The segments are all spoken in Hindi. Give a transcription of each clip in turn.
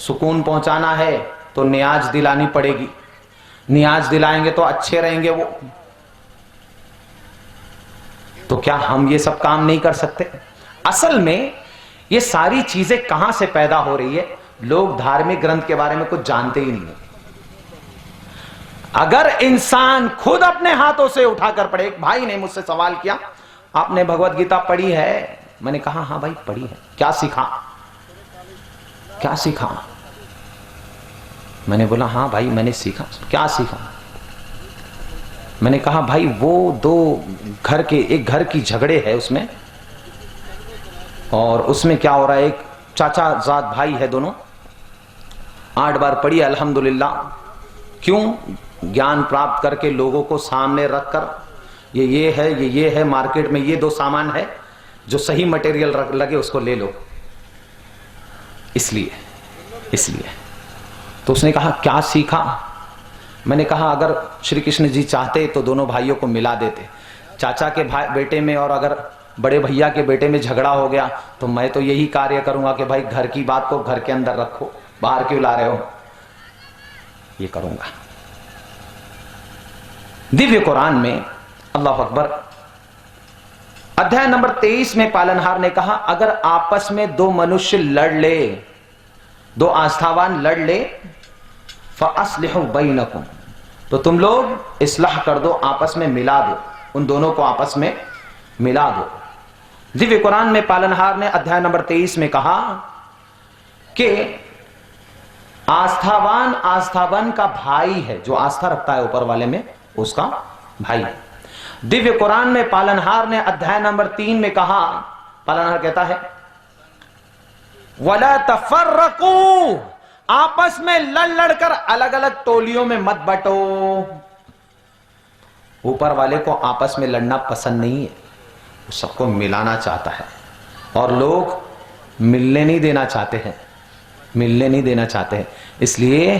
सुकून पहुंचाना है तो नियाज दिलानी पड़ेगी, नियाज दिलाएंगे तो अच्छे रहेंगे वो। तो क्या हम ये सब काम नहीं कर सकते? असल में ये सारी चीजें कहां से पैदा हो रही है? लोग धार्मिक ग्रंथ के बारे में कुछ जानते ही नहीं है। अगर इंसान खुद अपने हाथों से उठाकर पढ़े। एक भाई ने मुझसे सवाल किया, आपने भगवत गीता पढ़ी है? मैंने कहा हाँ भाई पढ़ी है। क्या सीखा? क्या सीखा? मैंने बोला हाँ भाई मैंने सीखा। क्या सीखा? मैंने कहा भाई वो दो घर के, एक घर की झगड़े है उसमें, और उसमें क्या हो रहा है, एक चाचा जात भाई है दोनों, 8 बार पढ़ी अल्हम्दुलिल्लाह। क्यों? ज्ञान प्राप्त करके लोगों को सामने रखकर ये है मार्केट में ये 2 सामान है, जो सही मटेरियल लगे उसको ले लो, इसलिए। तो उसने कहा क्या सीखा? मैंने कहा अगर श्री कृष्ण जी चाहते तो दोनों भाइयों को मिला देते। चाचा के भाई बेटे में और अगर बड़े भैया के बेटे में झगड़ा हो गया तो मैं तो यही कार्य करूंगा कि भाई घर की बात को घर के अंदर रखो, बाहर क्यों ला रहे हो? ये करूंगा। दिव्य कुरान में अल्लाह अकबर अध्याय नंबर 23 में पालनहार ने कहा अगर आपस में 2 मनुष्य लड़ ले, 2 आस्थावान लड़ ले, फ़अस्लिहू बैनकुम, तो तुम लोग इस्लाह कर दो, आपस में मिला दो, उन दोनों को आपस में मिला दो। दिव्य कुरान में पालनहार ने अध्याय नंबर 23 में कहा कि आस्थावान का भाई है, जो आस्था रखता है ऊपर वाले में उसका भाई। दिव्य कुरान में पालनहार ने अध्याय नंबर 3 में कहा, पालनहार कहता है वला तफर्रकू, आपस में लड़कर अलग अलग टोलियों में मत बंटो। ऊपर वाले को आपस में लड़ना पसंद नहीं है, वो सबको मिलाना चाहता है, और लोग मिलने नहीं देना चाहते हैं। इसलिए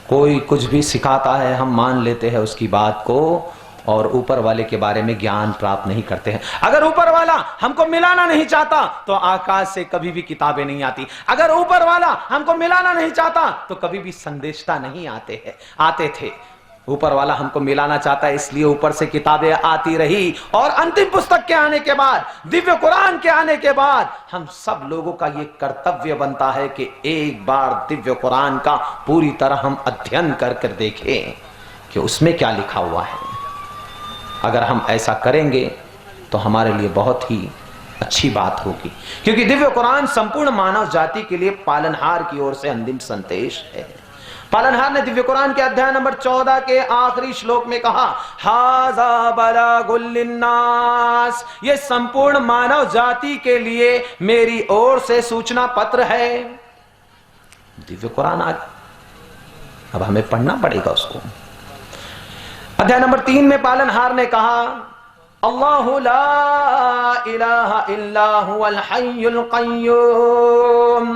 कोई कुछ भी सिखाता है हम मान लेते हैं उसकी बात को, और ऊपर वाले के बारे में ज्ञान प्राप्त नहीं करते हैं। अगर ऊपर वाला हमको मिलाना नहीं चाहता तो आकाश से कभी भी किताबें नहीं आती। अगर ऊपर वाला हमको मिलाना नहीं चाहता तो कभी भी संदेशता नहीं आते थे। ऊपर वाला हमको मिलाना चाहता है, इसलिए ऊपर से किताबें आती रही, और अंतिम पुस्तक के आने के बाद, दिव्य कुरान के आने के बाद, हम सब लोगों का यह कर्तव्य बनता है कि एक बार दिव्य कुरान का पूरी तरह हम अध्ययन कर देखें कि उसमें क्या लिखा हुआ है। अगर हम ऐसा करेंगे तो हमारे लिए बहुत ही अच्छी बात होगी, क्योंकि दिव्य कुरान संपूर्ण मानव जाति के लिए पालनहार की ओर से अंतिम संदेश है। पालनहार ने दिव्य कुरान के अध्याय नंबर 14 के आखिरी श्लोक में कहा हाज़ा बलागुल लिन्नास, ये संपूर्ण मानव जाति के लिए मेरी ओर से सूचना पत्र है। दिव्य कुरान आज अब हमें पढ़ना पड़ेगा उसको। अध्याय नंबर 3 में पालनहार ने कहा अल्लाहु ला इलाहा इल्ला हुवल हय्युल क़य्यूम,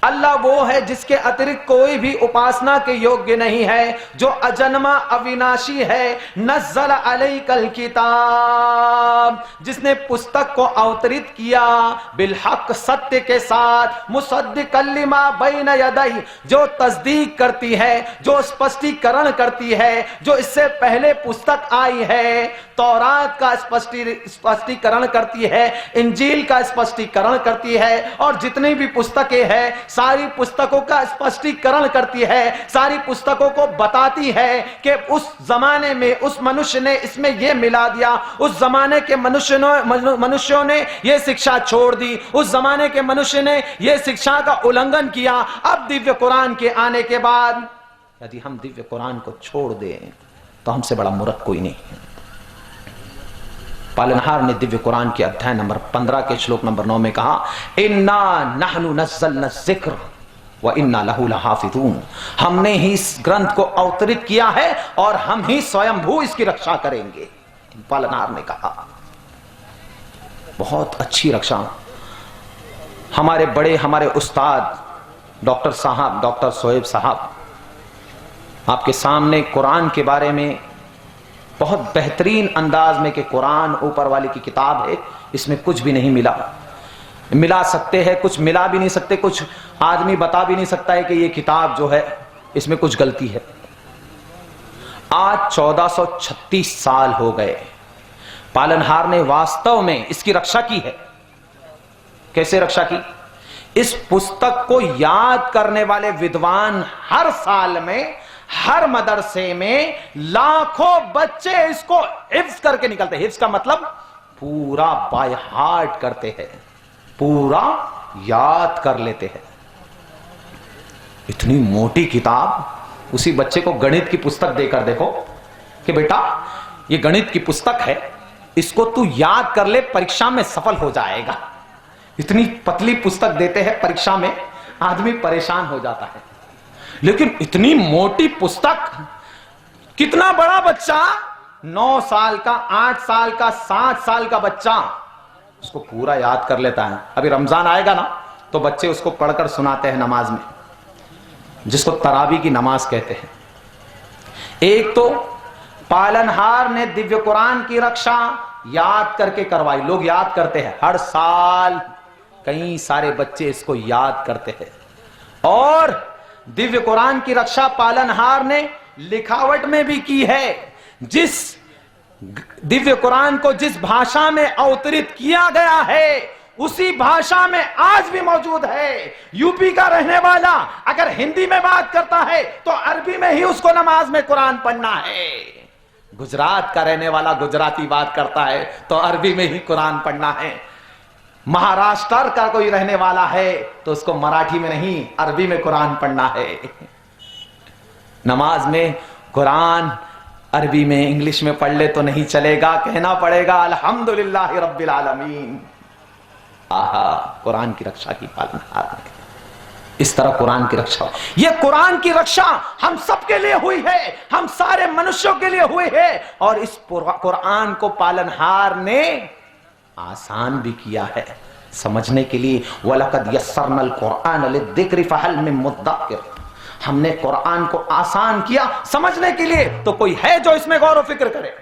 अल्लाह वो है जिसके अतिरिक्त कोई भी उपासना के योग्य नहीं है, जो अजन्मा अविनाशी है। नज़्ज़ल अलैकल किताब, जिसने पुस्तक को अवतरित किया बिलहक, सत्य के साथ, मुसद्दिक़ल लिमा बैन यदैहि, जो तस्दीक करती है, जो स्पष्टीकरण करती है, जो इससे पहले पुस्तक आई है। तौरात का स्पष्टीकरण करती है, इंजील का स्पष्टीकरण करती है, और जितनी भी पुस्तकें हैं सारी पुस्तकों का स्पष्टीकरण करती है, सारी पुस्तकों को बताती है कि उस जमाने में उस मनुष्य ने इसमें यह मिला दिया, उस जमाने के मनुष्यों ने यह शिक्षा छोड़ दी, उस जमाने के मनुष्य ने यह शिक्षा का उल्लंघन किया। अब दिव्य कुरान के आने के बाद यदि हम दिव्य कुरान को छोड़ दें तो हमसे बड़ा मूर्ख कोई नहीं है। पालनहार ने दिव्य कुरान के अध्याय नंबर 15 के श्लोक नंबर 9 में कहा इन्ना नहनु नज़्ज़लना ज़िक्र व इन्ना लहू लहाफ़िज़ून, हमने ही इस ग्रंथ को अवतरित किया है और हम ही स्वयंभू इसकी रक्षा करेंगे। पालनहार ने कहा बहुत अच्छी रक्षा। हमारे उस्ताद डॉक्टर सोहेब साहब आपके सामने कुरान के बारे में बहुत बेहतरीन अंदाज में कि कुरान ऊपर वाले की किताब है, इसमें कुछ भी नहीं मिला। मिला सकते हैं, कुछ मिला भी नहीं सकते, कुछ आदमी बता भी नहीं सकता है कि ये किताब जो है इसमें कुछ गलती है। आज 1436 साल हो गए, पालनहार ने वास्तव में इसकी रक्षा की है। कैसे रक्षा की? इस पुस्तक को याद करने वाले विद्वान हर साल में हर मदरसे में लाखों बच्चे इसको हिफ्ज करके निकलते हैं। हिफ्ज का मतलब पूरा बाय हार्ट करते हैं, पूरा याद कर लेते हैं। इतनी मोटी किताब, उसी बच्चे को गणित की पुस्तक देकर देखो कि बेटा ये गणित की पुस्तक है, इसको तू याद कर ले, परीक्षा में सफल हो जाएगा। इतनी पतली पुस्तक देते हैं, परीक्षा में आदमी परेशान हो जाता है। लेकिन इतनी मोटी पुस्तक, कितना बड़ा बच्चा, 9 साल का, 8 साल का, 7 साल का बच्चा उसको पूरा याद कर लेता है। अभी रमजान आएगा ना तो बच्चे उसको पढ़कर सुनाते हैं नमाज में, जिसको तरावी की नमाज कहते हैं। एक तो पालनहार ने दिव्य कुरान की रक्षा याद करके करवाई। लोग याद करते हैं, हर साल कई सारे बच्चे इसको याद करते हैं। और दिव्य कुरान की रक्षा पालनहार ने लिखावट में भी की है। जिस दिव्य कुरान को जिस भाषा में अवतरित किया गया है उसी भाषा में आज भी मौजूद है। यूपी का रहने वाला अगर हिंदी में बात करता है तो अरबी में ही उसको नमाज में कुरान पढ़ना है। गुजरात का रहने वाला गुजराती बात करता है तो अरबी में ही कुरान पढ़ना है। महाराष्ट्र का कोई रहने वाला है तो उसको मराठी में नहीं, अरबी में कुरान पढ़ना है। नमाज में कुरान अरबी में, इंग्लिश में पढ़ ले तो नहीं चलेगा, कहना पड़ेगा अल्हम्दुलिल्लाह रब्बिल आलमीन। आहा, कुरान की रक्षा की पालनहार ने इस तरह कुरान की रक्षा। ये कुरान की रक्षा हम सबके लिए हुई है, हम सारे मनुष्यों के लिए हुई है। और इस कुरान को पालनहार ने आसान भी किया है समझने के लिए। वलकद यस्सरनल कुरान लिद्दिक्रि फहल मिन मुद्दकिर, हमने कुरान को आसान किया समझने के लिए, तो कोई है जो इसमें गौर व फिक्र करे।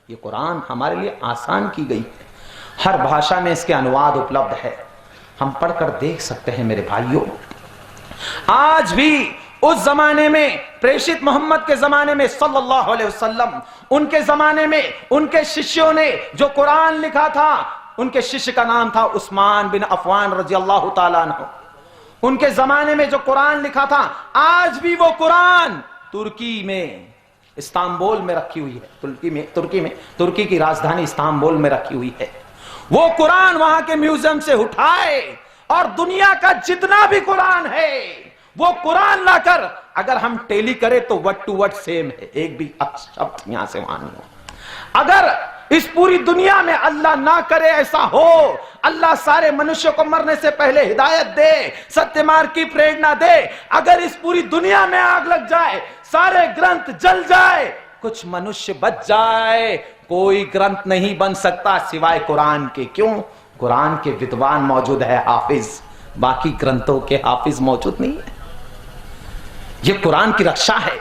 ये कुरान हमारे लिए आसान की गई है, हर भाषा में इसके अनुवाद उपलब्ध है, हम पढ़कर देख सकते हैं। मेरे भाइयों, आज भी उस जमाने में, प्रेषित मोहम्मद के जमाने में सल्लल्लाहु अलैहि वसल्लम, उनके जमाने में उनके शिष्यों ने जो कुरान लिखा था, उनके शिष्य का नाम था उस्मान बिन अफ़वान रज़ियल्लाहु ताला अन्हु। उनके जमाने में जो कुरान लिखा था, आज भी वो कुरान तुर्की में, इस्तांबुल में रखी हुई है। तुर्की की राजधानी इस्तांबुल में रखी हुई है। वो कुरान वहां के म्यूजियम से उठाए और दुनिया का जितना भी कुरान है वो कुरान लाकर अगर हम टेली करें तो वर्ड टू वर्ड सेम है, एक भी शब्द यहां से वहां नहीं हो। अगर इस पूरी दुनिया में, अल्लाह ना करे ऐसा हो, अल्लाह सारे मनुष्यों को मरने से पहले हिदायत दे, सत्य मार्ग की प्रेरणा दे, अगर इस पूरी दुनिया में आग लग जाए, सारे ग्रंथ जल जाए, कुछ मनुष्य बच जाए, कोई ग्रंथ नहीं बन सकता सिवाय कुरान के। क्यों? कुरान के विद्वान मौजूद है, हाफिज, बाकी ग्रंथों के हाफिज मौजूद नहीं है। ये कुरान की रक्षा है,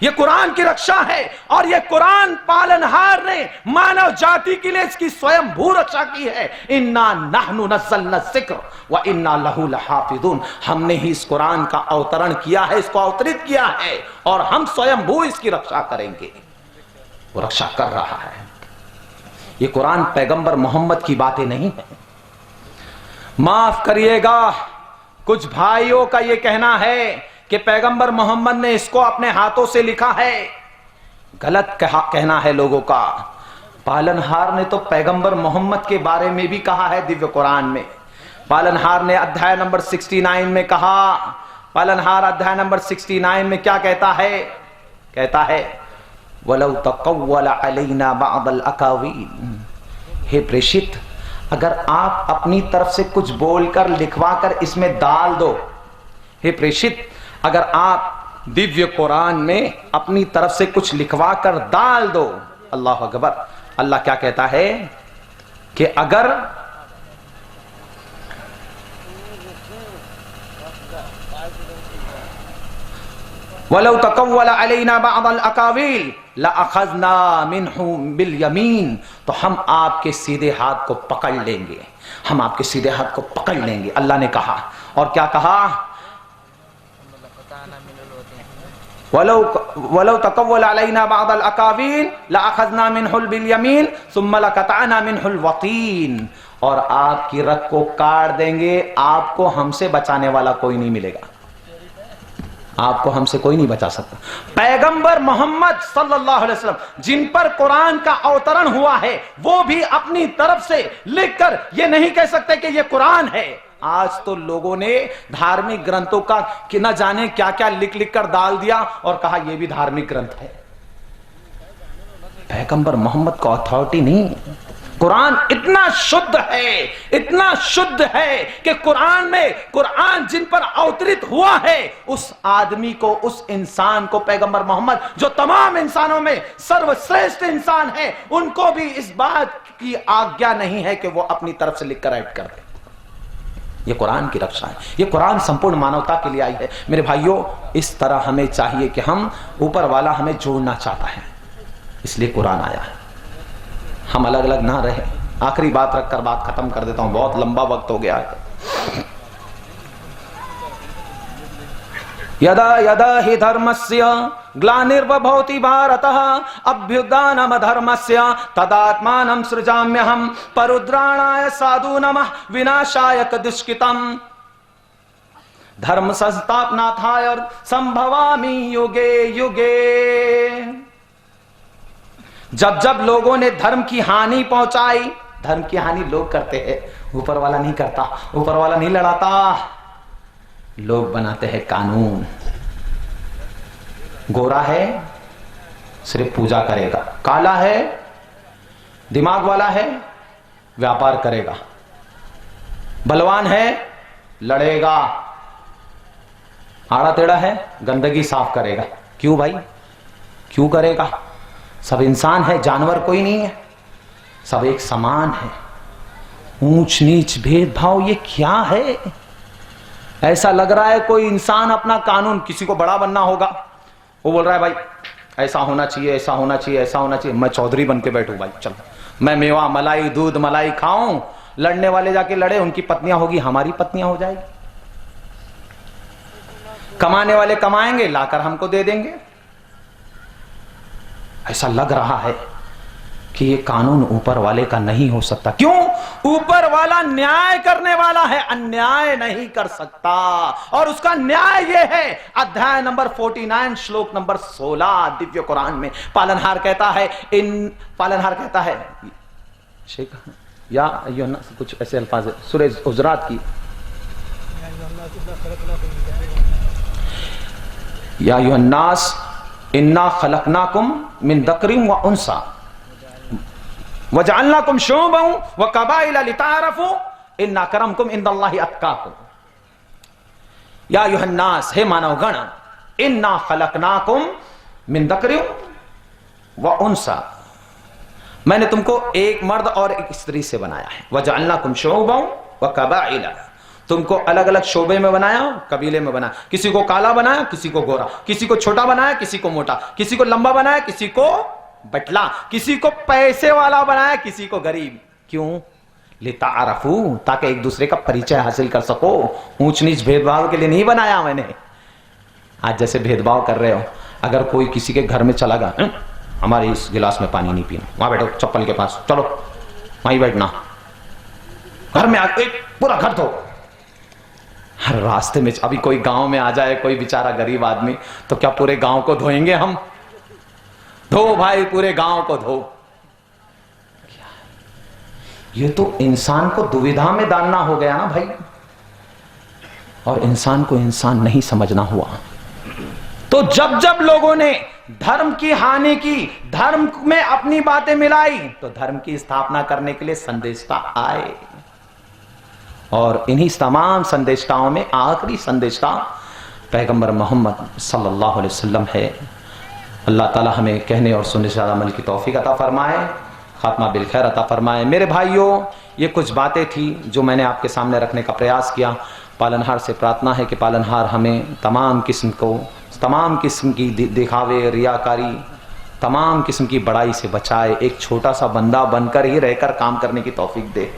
ये कुरान की रक्षा है। और ये कुरान पालनहार ने मानव जाति के लिए इसकी स्वयं भू रक्षा की है। इन्ना नहनु नज़्ज़लना ज़िक्र व इन्ना लहू लहाफिज़ून, हमने ही इस कुरान का अवतरण किया है, इसको अवतरित किया है, और हम स्वयं भू इसकी रक्षा करेंगे। वो रक्षा कर रहा है। ये कुरान पैगंबर मोहम्मद की बातें नहीं है। माफ करिएगा, कुछ भाइयों का यह कहना है कि पैगंबर मोहम्मद ने इसको अपने हाथों से लिखा है। गलत कहना है लोगों का। पालनहार ने तो पैगंबर मोहम्मद के बारे में भी कहा है दिव्य कुरान में। पालनहार ने अध्याय नंबर 69 में कहा, पालनहार अध्याय नंबर 69 में क्या कहता है? कहता है वलौ तक़व्वल अलैना बअदल अकावील, हे प्रेषित, अगर आप अपनी तरफ से कुछ बोलकर लिखवाकर इसमें डाल दो, हे प्रेषित, अगर आप दिव्य कुरान में अपनी तरफ से कुछ लिखवा कर डाल दो। अल्लाह अकबर। अल्लाह क्या कहता है कि अगर वलौ तक़व्वल अलैना बअदल अकावील लअख़ज़ना मिन्हु बिल यमीन, तो हम आपके सीधे हाथ को पकड़ लेंगे, हम आपके सीधे हाथ को पकड़ लेंगे। अल्लाह ने कहा, और क्या कहा, वलौ तकव्वल अलैना बअदल अकावील लअखज़ना मिनहुल बिल यमीन सुम्मा लक़तअना मिनहुल वतीन। और आपकी रग को काट देंगे, आपको हमसे बचाने वाला कोई नहीं मिलेगा, आपको हमसे कोई नहीं बचा सकता। पैगंबर मोहम्मद सल्लल्लाहु अलैहि वसल्लम जिन पर कुरान का अवतरण हुआ है, वो भी अपनी तरफ से लिखकर ये नहीं कह सकते कि ये कुरान है। आज तो लोगों ने धार्मिक ग्रंथों का कि न जाने क्या क्या लिख लिख कर डाल दिया और कहा ये भी धार्मिक ग्रंथ है। पैगंबर मोहम्मद का अथॉरिटी नहीं। कुरान इतना शुद्ध है, इतना शुद्ध है कि कुरान जिन पर अवतरित हुआ है, उस आदमी को, उस इंसान को, पैगंबर मोहम्मद जो तमाम इंसानों में सर्वश्रेष्ठ इंसान है, उनको भी इस बात की आज्ञा नहीं है कि वो अपनी तरफ से लिखकर ऐड कर दे। ये कुरान की रक्षा है, ये कुरान संपूर्ण मानवता के लिए आई है। मेरे भाइयों, इस तरह हमें चाहिए कि हम, ऊपर वाला हमें जोड़ना चाहता है, इसलिए कुरान आया है। हम अलग अलग ना रहे। आखिरी बात रखकर बात खत्म कर देता हूं, बहुत लंबा वक्त हो गया है। यदा यदा हि धर्मस्य ग्लानिर्भवति भारतः अभ्युत्थानम् धर्मस्य तदात्मानं सृजाम्यहम् परुद्राणाय साधूनां विनाशाय दुष्कृतम् धर्म संस्थापनार्थाय संभवामि युगे युगे। जब जब लोगों ने धर्म की हानि पहुंचाई, धर्म की हानि लोग करते हैं, ऊपर वाला नहीं करता, ऊपर वाला नहीं लड़ाता, लोग बनाते हैं कानून। गोरा है सिर्फ पूजा करेगा, काला है दिमाग वाला है व्यापार करेगा, बलवान है लड़ेगा, आड़ा टेढ़ा है गंदगी साफ करेगा। क्यों भाई, क्यों करेगा? सब इंसान है, जानवर कोई नहीं है, सब एक समान है। ऊंच नीच भेदभाव ये क्या है? ऐसा लग रहा है कोई इंसान अपना कानून, किसी को बड़ा बनना होगा, वो बोल रहा है भाई ऐसा होना चाहिए, ऐसा होना चाहिए, ऐसा होना चाहिए, मैं चौधरी बन के बैठूं भाई, चलो मैं मेवा मलाई दूध मलाई खाऊं, लड़ने वाले जाके लड़े, उनकी पत्नियां होगी हमारी पत्नियां हो जाएगी, कमाने वाले कमाएंगे लाकर हमको दे देंगे। ऐसा लग रहा है कि ये कानून ऊपर वाले का नहीं हो सकता। क्यों? ऊपर वाला न्याय करने वाला है, अन्याय नहीं कर सकता। और उसका न्याय ये है, अध्याय नंबर 49 श्लोक नंबर 16 दिव्य कुरान में पालनहार कहता है, पालनहार कहता है शेख या कुछ ऐसे अल्फाज सूरह हुजरात की, या अय्युहन्नास इन्ना खलकनाकुम मिन दकरिन व उनसा वजअलनाकुम शुअबन व कबाइल लितारफू इन्ना करमकुम इंदल्लाहि अत्काकुम। या अय्युहन्नास, हे मानवगण, इन्ना खलकनाकुम मिन दकरिन व उनसा, मैंने तुमको एक मर्द और एक स्त्री से बनाया है। वजअलनाकुम शुअबन व कबाइल, तुमको अलग अलग शोबे में बनाया, कबीले में बनाया, किसी को काला बनाया, किसी को गोरा, किसी को छोटा बनाया, किसी को मोटा, किसी को लंबा बनाया, किसी को बटला, किसी को पैसे वाला बनाया, किसी को गरीब। क्यों? लितारफू, ताकि एक दूसरे का परिचय हासिल कर सको। ऊंच नीच भेदभाव के लिए नहीं बनाया मैंने। आज जैसे भेदभाव कर रहे हो, अगर कोई किसी के घर में चला गया, हमारे इस गिलास में पानी नहीं पीना, वहां बैठो चप्पल के पास, चलो वहीं बैठना, घर में आके पूरा घर धो। हर रास्ते में अभी कोई गांव में आ जाए कोई बेचारा गरीब आदमी, तो क्या पूरे गांव को धोएंगे हम? धो भाई, पूरे गांव को धो। ये तो इंसान को दुविधा में डालना हो गया ना भाई, और इंसान को इंसान नहीं समझना हुआ। तो जब जब लोगों ने धर्म की हानि की, धर्म में अपनी बातें मिलाई, तो धर्म की स्थापना करने के लिए संदेशता आए। और इन्हीं तमाम संदेशताओं में आखिरी संदेशता पैगंबर मोहम्मद सल्लल्लाहु अलैहि वसल्लम है। अल्लाह ताला हमें कहने और सुनने से अमल की तौफीक अता फरमाए, खात्मा बिल खैर अता फरमाए। मेरे भाइयों, ये कुछ बातें थी जो मैंने आपके सामने रखने का प्रयास किया। पालनहार से प्रार्थना है कि पालनहार हमें तमाम किस्म की दिखावे, रियाकारी, तमाम किस्म की बड़ाई से बचाए, एक छोटा सा बंदा बनकर ही रहकर काम करने की तौफीक दे।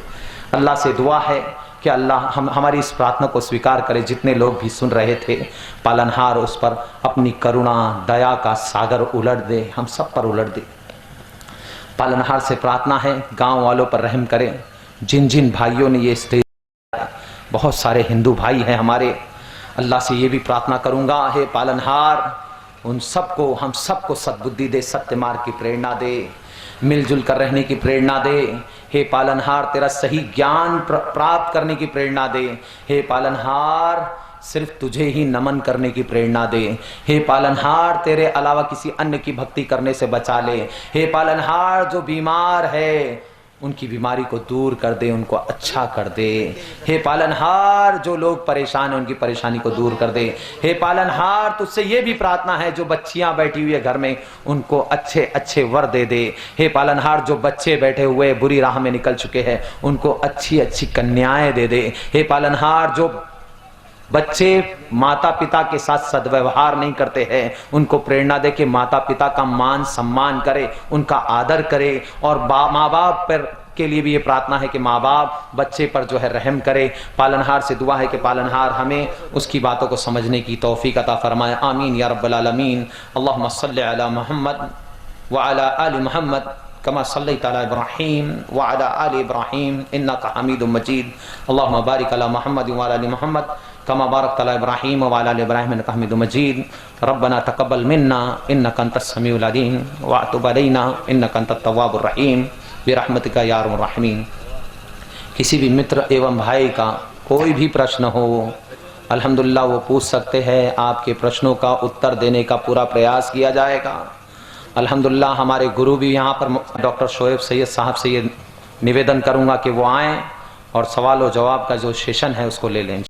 अल्लाह से दुआ है कि अल्लाह हमारी इस प्रार्थना को स्वीकार करे। जितने लोग भी सुन रहे थे, पालनहार उस पर अपनी करुणा दया का सागर उलट दे, हम सब पर उलट दे। पालनहार से प्रार्थना है गांव वालों पर रहम करें। जिन जिन भाइयों ने ये स्टेज, बहुत सारे हिंदू भाई हैं हमारे, अल्लाह से ये भी प्रार्थना करूंगा, हे पालनहार उन सबको, हम सबको सद्बुद्धि दे, सत्य मार्ग की प्रेरणा दे, मिलजुल कर रहने की प्रेरणा दे। हे पालनहार तेरा सही ज्ञान प्राप्त करने की प्रेरणा दे। हे पालनहार सिर्फ तुझे ही नमन करने की प्रेरणा दे। हे पालनहार तेरे अलावा किसी अन्य की भक्ति करने से बचा ले। हे पालनहार जो बीमार है उनकी बीमारी को दूर कर दे, उनको अच्छा कर दे। हे पालनहार जो लोग परेशान हैं उनकी परेशानी को दूर कर दे। हे पालनहार तुझसे ये भी प्रार्थना है जो बच्चियां बैठी हुई है घर में उनको अच्छे अच्छे वर दे दे। हे पालनहार जो बच्चे बैठे हुए बुरी राह में निकल चुके हैं उनको अच्छी अच्छी कन्याएं दे दे। हे पालनहार जो बच्चे माता पिता के साथ सद्व्यवहार नहीं करते हैं उनको प्रेरणा दे कि माता पिता का मान सम्मान करे, उनका आदर करे। और माँ बाप पर के लिए भी ये प्रार्थना है कि माँ बाप बच्चे पर जो है रहम करे। पालनहार से दुआ है कि पालनहार हमें उसकी बातों को समझने की तौफीक अता फरमाए। आमीन या रब्बल आलमीन। अल्लाहुम्मा सल्लि अला मुहम्मद व अला आलि मुहम्मद कमा सल्लैता अला इब्राहीम व अला आलि इब्राहीम इन्नका हमीदुम मजीद। अल्लाहुम्मा बारिक अला मुहम्मद व अला आलि मुहम्मद कमा बारकता अला इब्राहीम व अला आलि इब्राहीम इन्नका हमीदुम मजीद। रब्बना तक़ब्बल मिन्ना इन्नका अंतस समीउल अलीम व अतुब अलैना इन्नका अंतत तव्वाबुर रहीम बिरहमतिका या अरहमर राहिमीन। किसी भी मित्र एवं भाई का कोई भी प्रश्न हो, अल्हम्दुलिल्लाह वो पूछ सकते हैं। आपके प्रश्नों का उत्तर देने का पूरा प्रयास किया जाएगा। अल्हम्दुलिल्लाह हमारे गुरु भी यहाँ पर डॉक्टर शोएब सैयद साहब से ये निवेदन करूँगा कि वो आएँ और सवाल और जवाब का जो सेशन है उसको ले लें।